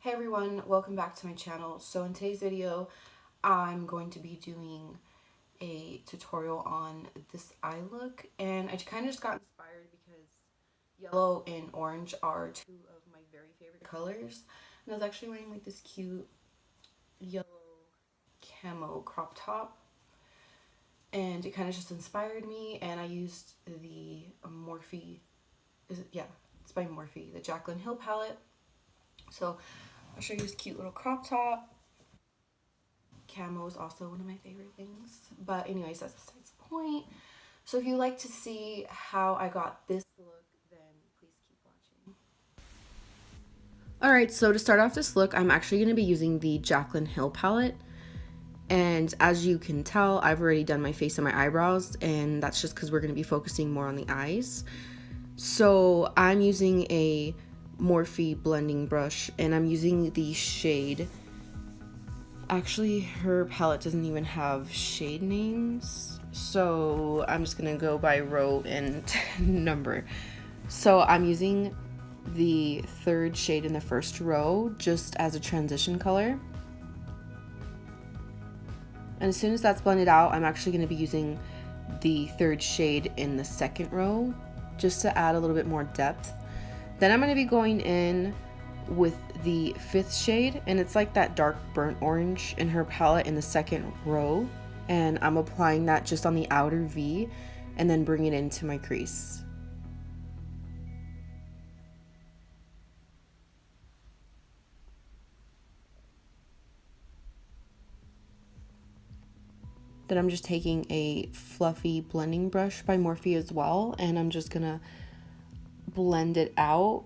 Hey everyone, welcome back to my channel. So in today's video, I'm going to be doing a tutorial on this eye look, and I kind of just got inspired because yellow and orange are two of my very favorite colors. And I was actually wearing like this cute yellow camo crop top, and it kind of just inspired me, and I used the Morphe, it's by Morphe, the Jaclyn Hill palette. So I'll show you this cute little crop top. Camo is also one of my favorite things. But anyways, that's besides the point. So if you like to see how I got this look, then please keep watching. Alright, so to start off this look, I'm actually going to be using the Jaclyn Hill palette. And as you can tell, I've already done my face and my eyebrows, and that's just because we're going to be focusing more on the eyes. So I'm using a Morphe blending brush, and I'm using the shade. Actually, her palette doesn't even have shade names, so I'm just gonna go by row and number. So I'm using the third shade in the first row just as a transition color. And as soon as that's blended out, I'm actually going to be using the third shade in the second row just to add a little bit more depth. Then I'm going to be going in with the fifth shade, and it's like that dark burnt orange in her palette in the second row, and I'm applying that just on the outer V and then bring it into my crease. Then I'm just taking a fluffy blending brush by Morphe as well, and I'm just gonna blend it out.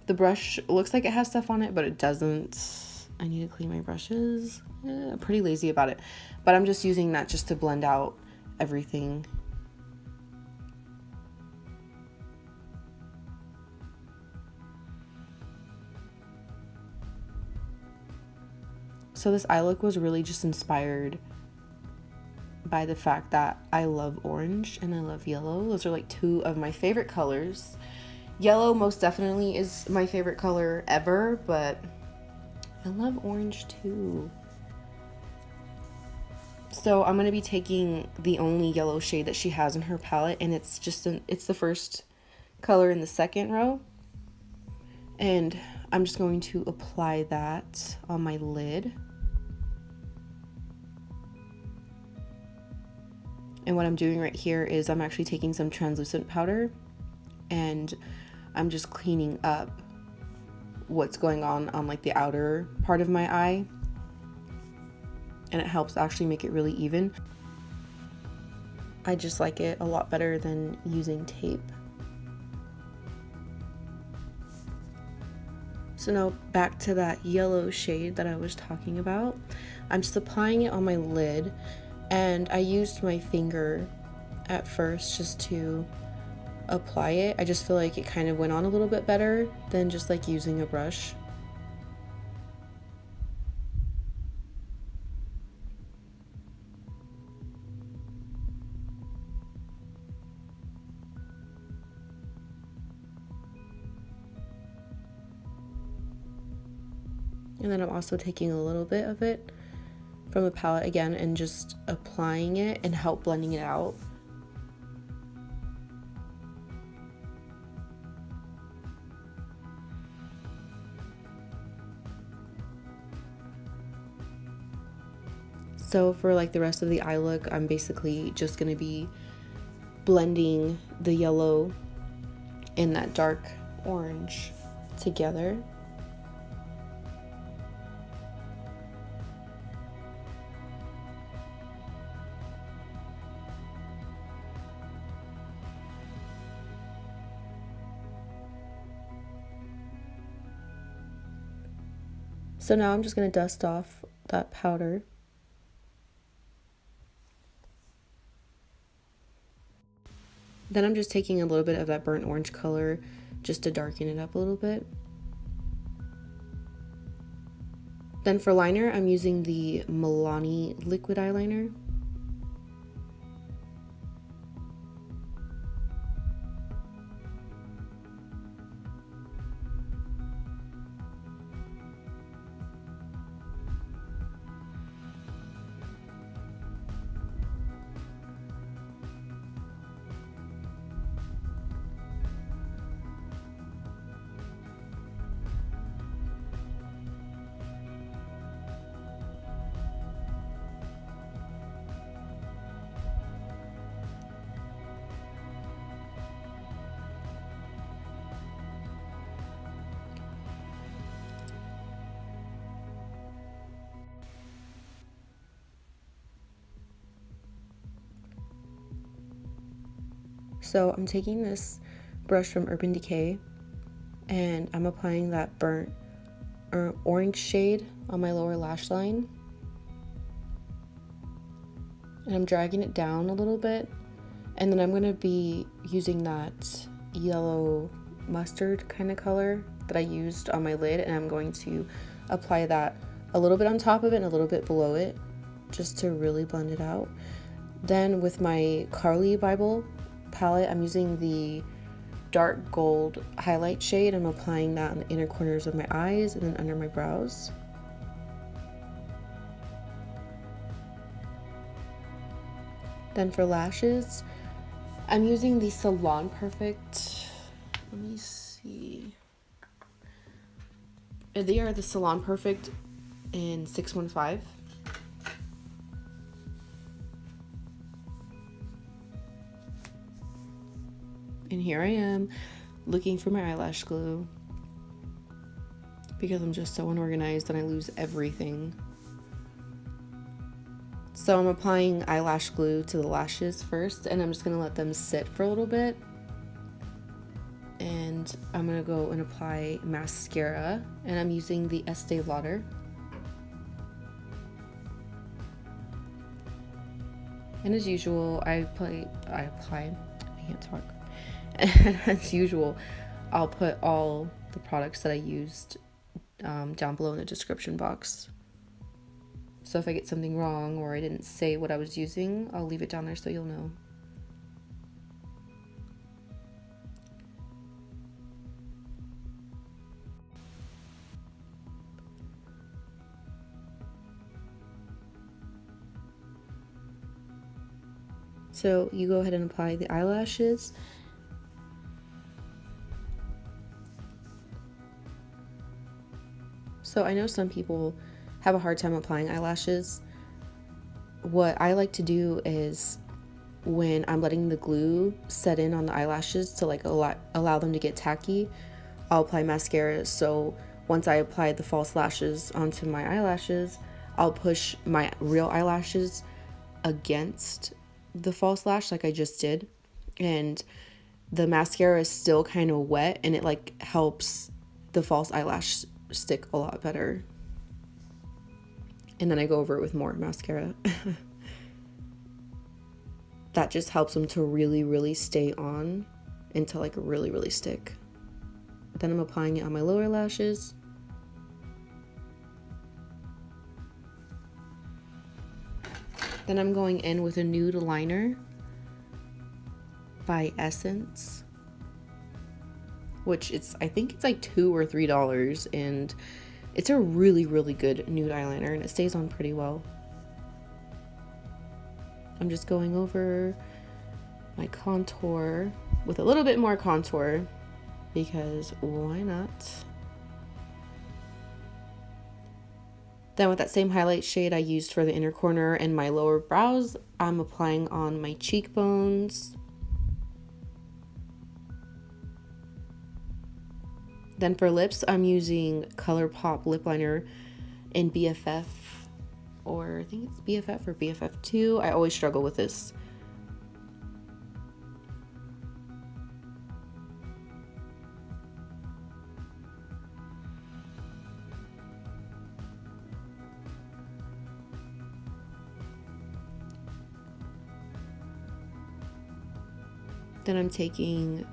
The brush looks like it has stuff on it, but it doesn't. I need to clean my brushes. I'm pretty lazy about it, but I'm just using that just to blend out everything. So this eye look was really just inspired by the fact that I love orange and I love yellow. Those are like two of my favorite colors. Yellow most definitely is my favorite color ever, but I love orange too. So I'm going to be taking the only yellow shade that she has in her palette, and it's the first color in the second row. And I'm just going to apply that on my lid. And what I'm doing right here is I'm actually taking some translucent powder, and I'm just cleaning up what's going on like the outer part of my eye, and it helps actually make it really even. I just like it a lot better than using tape. So now back to that yellow shade that I was talking about. I'm just applying it on my lid, and I used my finger at first just to apply it. I just feel like it kind of went on a little bit better than just like using a brush. And then I'm also taking a little bit of it from the palette again and just applying it and help blending it out. So for like the rest of the eye look, I'm basically just going to be blending the yellow and that dark orange together. So now I'm just going to dust off that powder. Then I'm just taking a little bit of that burnt orange color just to darken it up a little bit. Then for liner, I'm using the Milani liquid eyeliner. So I'm taking this brush from Urban Decay and I'm applying that burnt or orange shade on my lower lash line. And I'm dragging it down a little bit. And then I'm going to be using that yellow mustard kind of color that I used on my lid, and I'm going to apply that a little bit on top of it and a little bit below it just to really blend it out. Then with my Carly Bible palette, I'm using the dark gold highlight shade. I'm applying that on the inner corners of my eyes and then under my brows. Then for lashes, I'm using the Salon Perfect. Let me see. They are the Salon Perfect in 615. And here I am looking for my eyelash glue because I'm just so unorganized and I lose everything. So I'm applying eyelash glue to the lashes first, and I'm just gonna let them sit for a little bit. And I'm gonna go and apply mascara, and I'm using the Estée Lauder. And as usual, I can't talk. And as usual, I'll put all the products that I used down below in the description box. So if I get something wrong or I didn't say what I was using, I'll leave it down there so you'll know. So you go ahead and apply the eyelashes. So I know some people have a hard time applying eyelashes. What I like to do is when I'm letting the glue set in on the eyelashes to like allow them to get tacky, I'll apply mascara. So once I apply the false lashes onto my eyelashes, I'll push my real eyelashes against the false lash like I just did, and the mascara is still kind of wet and it like helps the false eyelash stick a lot better. And then I go over it with more mascara. That just helps them to really, really stay on and to like really, really stick. Then I'm applying it on my lower lashes. Then I'm going in with a nude liner by Essence, which I think it's like $2 or $3, and it's a really, really good nude eyeliner and it stays on pretty well. I'm just going over my contour with a little bit more contour because why not? Then with that same highlight shade I used for the inner corner and my lower brows, I'm applying on my cheekbones. Then for lips, I'm using Colourpop lip liner in BFF, or I think it's BFF or BFF2. I always struggle with this. Then I'm taking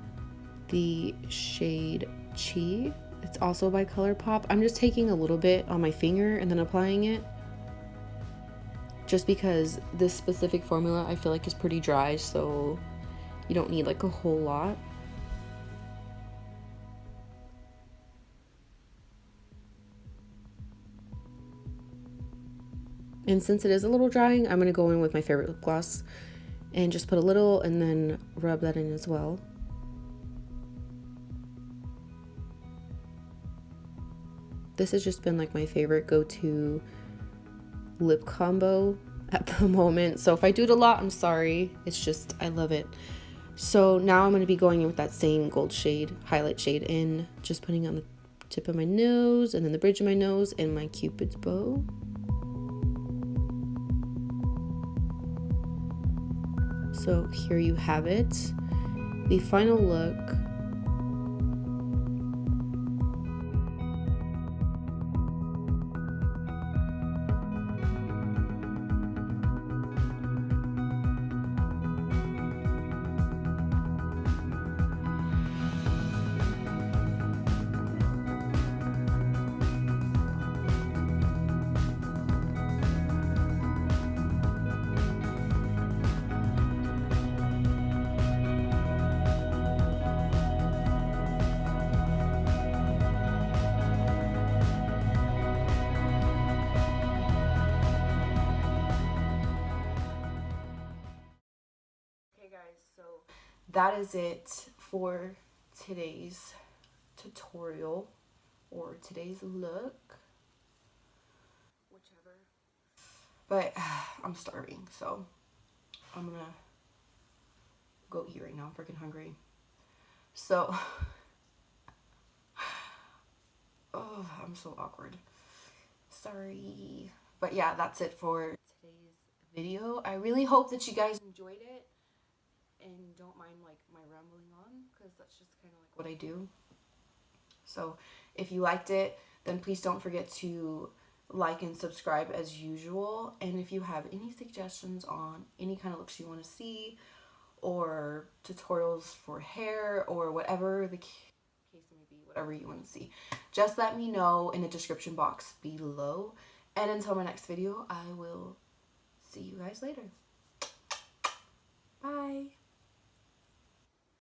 the shade Chi. It's also by Colourpop. I'm just taking a little bit on my finger and then applying it, just because this specific formula I feel like is pretty dry, so you don't need like a whole lot. And since it is a little drying, I'm going to go in with my favorite lip gloss and just put a little and then rub that in as well. This has just been like my favorite go-to lip combo at the moment. So if I do it a lot, I'm sorry. It's just, I love it. So now I'm going to be going in with that same gold shade, highlight shade, in just putting it on the tip of my nose and then the bridge of my nose and my Cupid's bow. So here you have it. the final look. Guys, so that is it for today's tutorial or today's look, whichever. But I'm starving, so I'm gonna go eat right now. I'm freaking hungry. So oh, I'm so awkward, sorry. But yeah, that's it for today's video. I really hope that you guys enjoyed it and don't mind like my rambling on, because that's just kind of like what I do. So if you liked it, then please don't forget to like and subscribe as usual. And if you have any suggestions on any kind of looks you want to see, or tutorials for hair, or whatever the case may be, whatever you want to see, just let me know in the description box below. And until my next video, I will see you guys later. Bye.